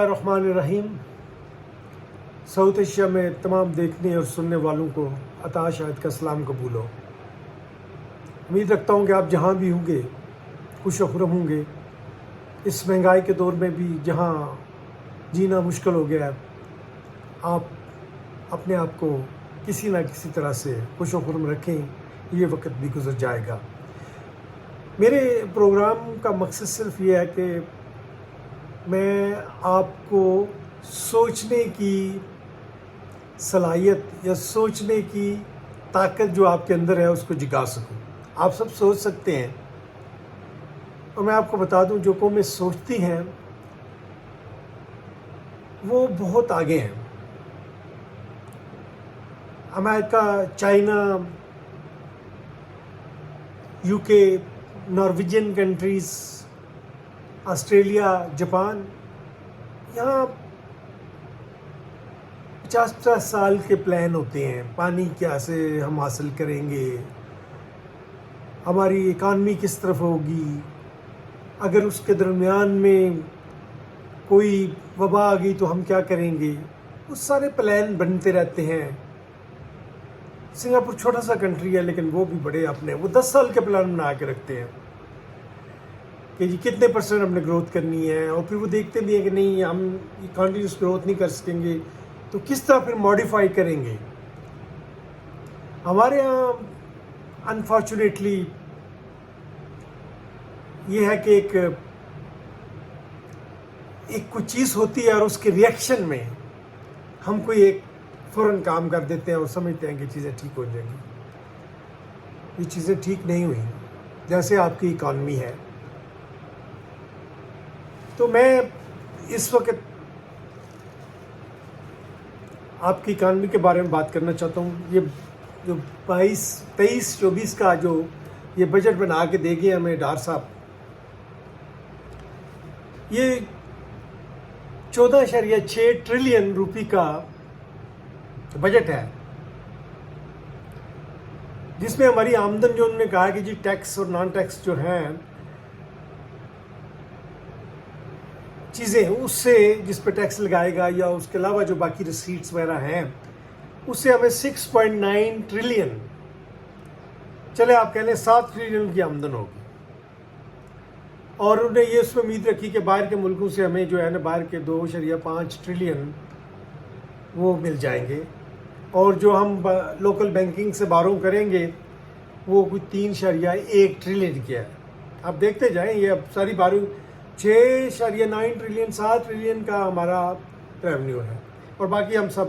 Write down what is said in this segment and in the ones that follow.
الرحمن الرحیم. South Asia میں تمام دیکھنے اور سننے والوں کو عطا شاہد کا سلام قبول ہو. امید رکھتا ہوں کہ آپ جہاں بھی ہوں گے خوش و خرم ہوں گے. اس مہنگائی کے دور میں بھی جہاں جینا مشکل ہو گیا ہے، آپ اپنے آپ کو کسی نہ کسی طرح سے خوش و خرم رکھیں. یہ وقت بھی گزر جائے گا. میرے پروگرام کا مقصد صرف یہ ہے کہ میں آپ کو سوچنے کی صلاحیت یا سوچنے کی طاقت جو آپ کے اندر ہے اس کو جگا سکوں. آپ سب سوچ سکتے ہیں، اور میں آپ کو بتا دوں جو قومیں سوچتی ہیں وہ بہت آگے ہیں. امریکہ، چائنا، یو کے، نارویجن کنٹریز، آسٹریلیا، جاپان، یہاں 50 سال کے پلان ہوتے ہیں. پانی کیسے ہم حاصل کریں گے، ہماری اکانومی کس طرف ہوگی، اگر اس کے درمیان میں کوئی وبا آ گئی تو ہم کیا کریں گے. وہ سارے پلان بنتے رہتے ہیں. سنگاپور چھوٹا سا کنٹری ہے لیکن وہ بھی بڑے اپنے وہ 10 سال کے پلان بنا کے رکھتے ہیں کہ جی کتنے % ہم نے گروتھ کرنی ہے. اور پھر وہ دیکھتے بھی ہیں کہ نہیں ہم کنٹینیوس گروتھ نہیں کر سکیں گے تو کس طرح پھر ماڈیفائی کریں گے. ہمارے ہاں انفارچونیٹلی یہ ہے کہ ایک کوئی چیز ہوتی ہے اور اس کے ریئیکشن میں ہم کوئی ایک فوراً کام کر دیتے ہیں اور سمجھتے ہیں کہ چیزیں ٹھیک ہو جائیں گی. یہ چیزیں ٹھیک نہیں ہوئی. جیسے آپ کی اکانومی ہے، تو میں اس وقت آپ کی اکانومی کے بارے میں بات کرنا چاہتا ہوں. یہ جو 23-24 کا جو یہ بجٹ بنا کے دے گئے ہمیں ڈار صاحب، یہ 14.6 ٹریلین روپی کا بجٹ ہے، جس میں ہماری آمدن جو انہوں نے کہا کہ جی ٹیکس اور نان ٹیکس جو ہیں چیزیں اس سے جس پہ ٹیکس لگائے گا یا اس کے علاوہ جو باقی ریسیٹس وغیرہ ہیں اس سے ہمیں 6.9 ٹریلین، چلے آپ کہہ لیں 7 ٹریلین کی آمدن ہوگی. اور انہوں نے یہ اس میں امید رکھی کہ باہر کے ملکوں سے ہمیں جو ہے نا باہر کے 2.5 ٹریلین وہ مل جائیں گے. اور جو ہم لوکل بینکنگ سے بارو کریں گے وہ کوئی 3.1 ٹریلین کیا ہے. آپ دیکھتے جائیں یہ اب ساری بارو 6.9 ٹریلین 7 ٹریلین کا ہمارا ریونیو ہے. اور باقی ہم سب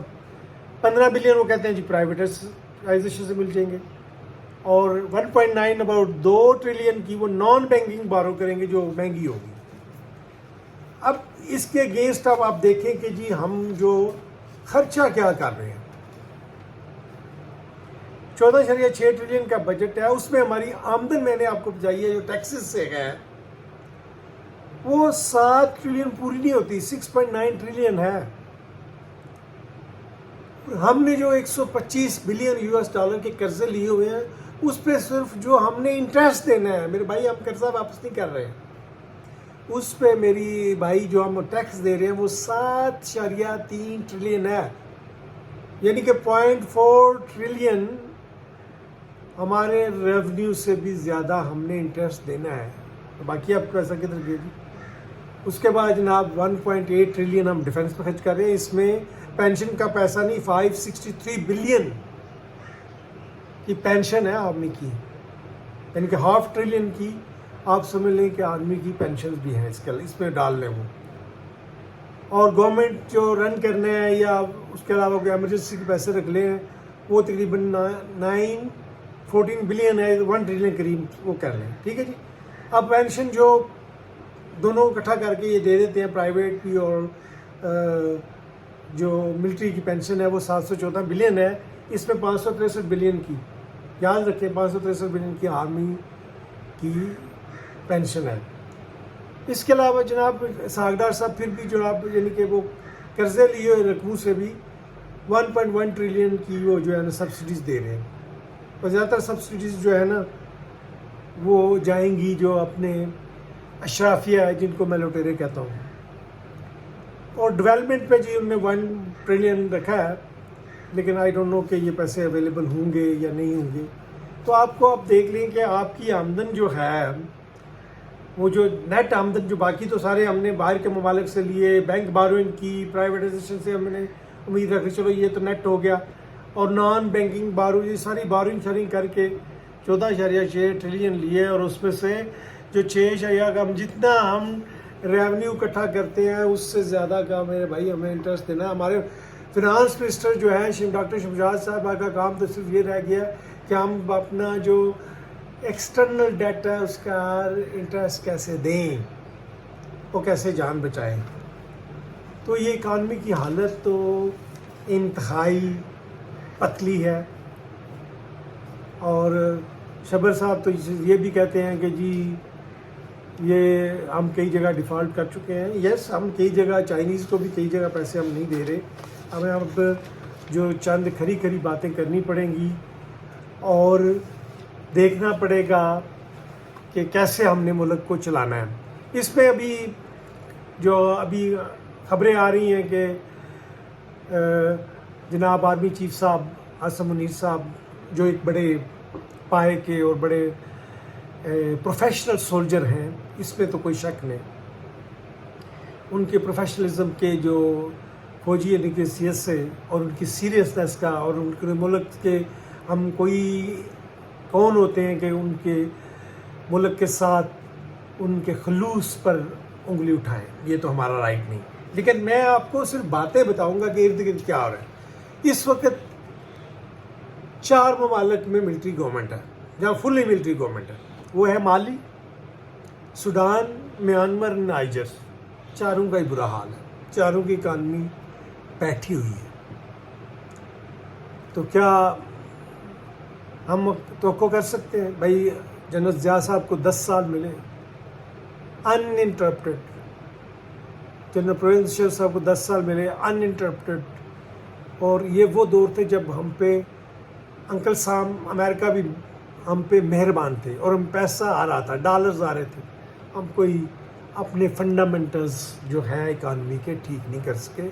15 بلین وہ کہتے ہیں جی پرائیویٹائزیشن سے مل جائیں گے. اور 1.9 اباؤٹ 2 ٹریلین کی وہ نان بینکنگ بارو کریں گے جو مہنگی ہوگی. اب اس کے اگینسٹ اب آپ دیکھیں کہ جی ہم جو خرچہ کیا کر رہے ہیں. 14.6 ٹریلین کا بجٹ ہے، اس میں ہماری آمدن میں نے آپ کو بتائی ہے جو ٹیکسز سے ہے وہ 7 ٹریلین پوری نہیں ہوتی، 6.9 ٹریلین ہے. ہم نے جو 125 بلین US$ کے قرضے لیے ہوئے ہیں اس پہ صرف جو ہم نے انٹرسٹ دینا ہے، میرے بھائی ہم قرضہ واپس نہیں کر رہے ہیں، اس پہ میری بھائی جو ہم ٹیکس دے رہے ہیں وہ 7.3 ٹریلین ہے. یعنی کہ 0.4 ٹریلین ہمارے ریونیو سے بھی زیادہ ہم نے انٹرسٹ دینا ہے. باقی آپ پیسہ کدھر گئے جی. اس کے بعد جناب 1.8 ٹریلین ہم ڈیفنس پہ خرچ کر رہے ہیں. اس میں پینشن کا پیسہ نہیں، 563 بلین کی پینشن ہے آدمی کی، یعنی کہ 0.5 ٹریلین کی آپ سمجھ لیں کہ آدمی کی پینشن بھی ہیں اس میں ڈال لیں وہ. اور گورنمنٹ جو رن کرنے ہیں یا اس کے علاوہ کوئی ایمرجنسی کے پیسے رکھ لیں وہ تقریباً 14 بلین ہے، 1 ٹریلین قریب وہ کر لیں. ٹھیک ہے جی. اب پینشن جو دونوں اکٹھا کر کے یہ دے دیتے ہیں پرائیویٹ بھی اور جو ملٹری کی پینشن ہے وہ 714 بلین ہے. اس میں 563 بلین کی، یاد رکھیں 563 بلین کی آرمی کی پینشن ہے. اس کے علاوہ جناب ساگدار صاحب پھر بھی جناب یعنی کہ وہ قرضے لیے ہوئے رقموں سے بھی 1.1 ٹریلین کی وہ جو ہے نا سبسڈیز دے رہے ہیں. اور زیادہ تر سبسڈیز جو ہے نا وہ جائیں گی جو اپنے اشرافیہ ہے جن کو میں لوٹیرے کہتا ہوں. اور ڈیولپمنٹ پہ جی انہوں نے 1 ٹریلین رکھا ہے، لیکن آئی ڈونٹ نو کہ یہ پیسے اویلیبل ہوں گے یا نہیں ہوں گے. تو آپ کو آپ دیکھ لیں کہ آپ کی آمدن جو ہے، وہ جو نیٹ آمدن، جو باقی تو سارے ہم نے باہر کے ممالک سے لیے، بینک بارونگ کی، پرائیویٹائزیشن سے ہم نے امید رکھی چلو یہ تو نیٹ ہو گیا، اور نان بینکنگ بارو، یہ ساری بارونگ شارنگ کر کے 14.6 ٹریلین لیے، اور اس میں سے جو 6 کا جتنا ہم ریونیو اکٹھا کرتے ہیں اس سے زیادہ کا میرے بھائی ہمیں انٹرسٹ دینا ہے. ہمارے فنانس منسٹر جو ہے ڈاکٹر شمشاد صاحبہ کا کام تو صرف یہ رہ گیا کہ ہم اپنا جو ایکسٹرنل ڈیٹ ہے اس کا انٹرسٹ کیسے دیں، وہ کیسے جان بچائیں. تو یہ اکانومی کی حالت تو انتہائی پتلی ہے. اور شبر صاحب تو یہ بھی کہتے ہیں کہ جی یہ ہم کئی جگہ ڈیفالٹ کر چکے ہیں. یس، ہم کئی جگہ چائنیز کو بھی کئی جگہ پیسے ہم نہیں دے رہے. ہمیں اب جو چند کھری باتیں کرنی پڑیں گی اور دیکھنا پڑے گا کہ کیسے ہم نے ملک کو چلانا ہے. اس میں ابھی خبریں آ رہی ہیں کہ جناب آرمی چیف صاحب عاصم منیر صاحب، جو ایک بڑے پائے کے اور بڑے پروفیشنل سولجر ہیں، اس میں تو کوئی شک نہیں، ان کے پروفیشنلزم کے جو فوجی حیثیت سے اور ان کی سیریسنس کا، اور ان کے ملک کے ہم کون ہوتے ہیں کہ ان کے ملک کے ساتھ ان کے خلوص پر انگلی اٹھائیں. یہ تو ہمارا رائٹ نہیں. لیکن میں آپ کو صرف باتیں بتاؤں گا کہ ارد گرد کیا ہو رہا ہے. اس وقت 4 ممالک میں ملٹری گورنمنٹ ہے، جہاں فلی ملٹری گورنمنٹ ہے. وہ ہے مالی، سوڈان، میانمار، نائجر. چاروں کا ہی برا حال ہے. چاروں کی اکانومی بیٹھی ہوئی ہے. تو کیا ہم توقع کر سکتے ہیں بھائی جنرل ضیاء صاحب کو 10 سال ملے ان انٹرپٹیڈ، جنرل پرویز مشرف صاحب کو 10 سال ملے ان انٹرپٹیڈ، اور یہ وہ دور تھے جب ہم پہ انکل سام امریکہ بھی ہم پہ مہربان تھے اور ہم پیسہ آ رہا تھا، ڈالرز آ رہے تھے. ہم کوئی اپنے فنڈامنٹلز جو ہیں اکانومی کے ٹھیک نہیں کر سکے.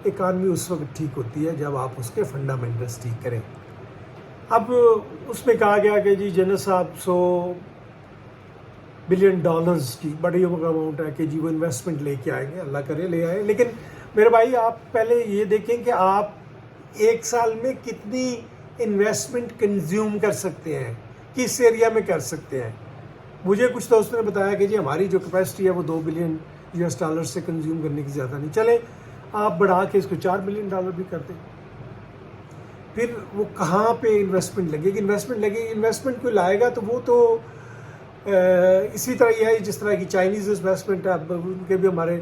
اکانومی اس وقت ٹھیک ہوتی ہے جب آپ اس کے فنڈامنٹلز ٹھیک کریں. اب اس میں کہا گیا کہ جی جنرل صاحب $100 بلین کی بڑی اماؤنٹ ہے کہ جی وہ انویسٹمنٹ لے کے آئیں گے. اللہ کرے لے آئیں. لیکن میرے بھائی آپ پہلے یہ دیکھیں کہ آپ 1 سال میں کتنی انویسٹمنٹ کنزیوم کر سکتے ہیں، کس ایریا میں کر سکتے ہیں. مجھے کچھ دوستوں نے بتایا کہ جی ہماری جو کیپیسٹی ہے وہ $2 بلین سے کنزیوم کرنے کی زیادہ نہیں. چلے آپ بڑھا کے اس کو $4 بلین بھی کر دیں. پھر وہ کہاں پہ انویسٹمنٹ لگے گی؟ انویسٹمنٹ کوئی لائے گا تو وہ تو اسی طرح یہ ہے جس طرح کی چائنیز انویسٹمنٹ ہے. اب ان کے بھی ہمارے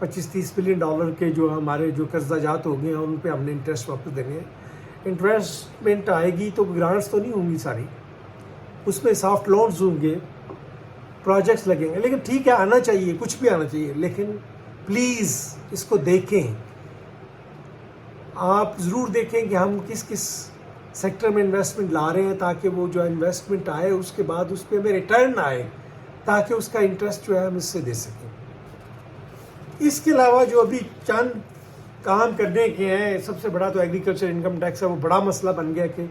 $25-30 بلین کے جو ہمارے جو قرضہ جات ہو گئے ہیں ان پہ ہم نے انٹرسٹ واپس دینے ہیں. انویسٹمنٹ آئے گی تو گرانٹس تو نہیں ہوں گی ساری، اس میں سافٹ لونز ہوں گے، پروجیکٹس لگیں گے. لیکن ٹھیک ہے، آنا چاہیے، کچھ بھی آنا چاہیے، لیکن پلیز اس کو دیکھیں. آپ ضرور دیکھیں کہ ہم کس کس سیکٹر میں انویسٹمنٹ لا رہے ہیں، تاکہ وہ جو انویسٹمنٹ آئے اس کے بعد اس پہ ہمیں ریٹرن آئے، تاکہ اس کا انٹرسٹ جو ہے ہم اس سے دے سکیں. اس کے علاوہ جو ابھی چند کام کرنے کے ہیں، سب سے بڑا تو ایگریکلچر انکم ٹیکس ہے. وہ بڑا مسئلہ بن گیا کہ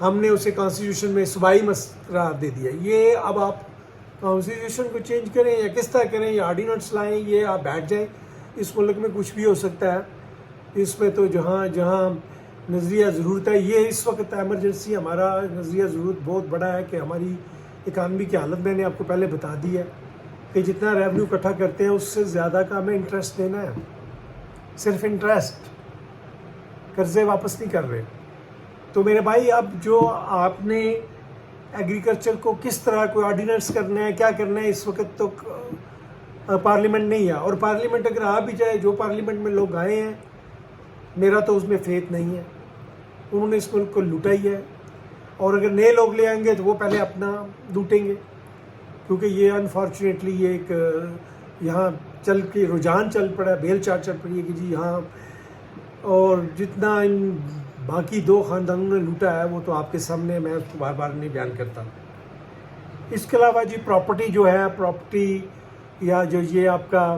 ہم نے اسے کانسٹیٹیوشن میں صوبائی قرار دے دیا. یہ اب آپ کانسٹیٹیوشن کو چینج کریں یا کس طرح کریں یا آرڈیننس لائیں، یہ آپ بیٹھ جائیں. اس ملک میں کچھ بھی ہو سکتا ہے. اس میں تو جہاں نظریہ ضرورت ہے، یہ اس وقت ایمرجنسی ہمارا نظریہ ضرورت بہت بڑا ہے کہ ہماری اکانومی کی حالت میں نے آپ کو پہلے بتا دی ہے کہ جتنا ریونیو اکٹھا کرتے ہیں اس سے زیادہ کا ہمیں انٹرسٹ دینا ہے. صرف انٹرسٹ، قرضے واپس نہیں کر رہے. تو میرے بھائی اب جو آپ نے ایگریکلچر کو کس طرح کوئی آرڈیننس کرنا ہے، کیا کرنا ہے، اس وقت تو پارلیمنٹ نہیں ہے. اور پارلیمنٹ اگر آ بھی جائے، جو پارلیمنٹ میں لوگ آئے ہیں میرا تو اس میں فیتھ نہیں ہے. انہوں نے اس ملک کو لوٹا ہی ہے، اور اگر نئے لوگ لے آئیں گے تو وہ پہلے اپنا لوٹیں گے. کیونکہ یہ انفارچونیٹلی یہ ایک یہاں رجحان چل پڑا ہے، بیل چال چل پڑی ہے کہ جی یہاں، اور جتنا ان باقی 2 خاندانوں نے لوٹا ہے وہ تو آپ کے سامنے، میں اس کو بار بار نہیں بیان کرتا. اس کے علاوہ جی پراپرٹی جو ہے، پراپرٹی یا جو یہ آپ کا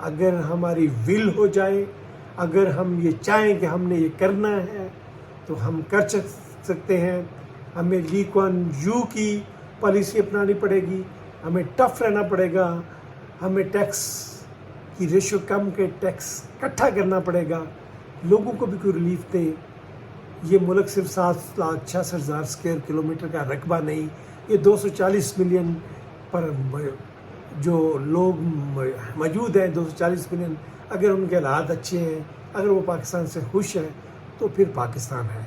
اگر ہماری ول ہو جائے، اگر ہم یہ چاہیں کہ ہم نے یہ کرنا ہے تو ہم کر سکتے ہیں. ہمیں لی کوان یو کی پالیسی اپنانی پڑے گی، ہمیں ٹف رہنا پڑے گا، ہمیں ٹیکس کی ریشو کم کے ٹیکس اکٹھا کرنا پڑے گا، لوگوں کو بھی کوئی ریلیف دیں. یہ ملک صرف 7,66,000 اسکوائر کلومیٹر کا رقبہ نہیں، یہ 240 ملین پر جو لوگ موجود ہیں، 240 ملین، اگر ان کے حالات اچھے ہیں، اگر وہ پاکستان سے خوش ہیں تو پھر پاکستان ہے.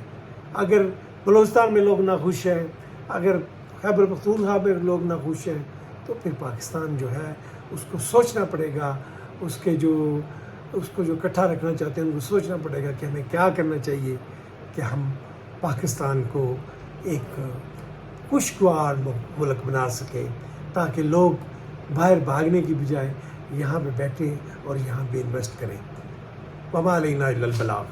اگر بلوچستان میں لوگ نہ خوش ہیں، اگر خیبر پختونخوا میں لوگ نہ خوش ہیں تو پھر پاکستان جو ہے اس کو سوچنا پڑے گا. اس کو جو اکٹھا رکھنا چاہتے ہیں ان کو سوچنا پڑے گا کہ ہمیں کیا کرنا چاہیے کہ ہم پاکستان کو ایک خوشگوار ملک بنا سکیں، تاکہ لوگ باہر بھاگنے کی بجائے یہاں پہ بیٹھیں اور یہاں پہ انویسٹ کریں. وما علینا الا البلاغ.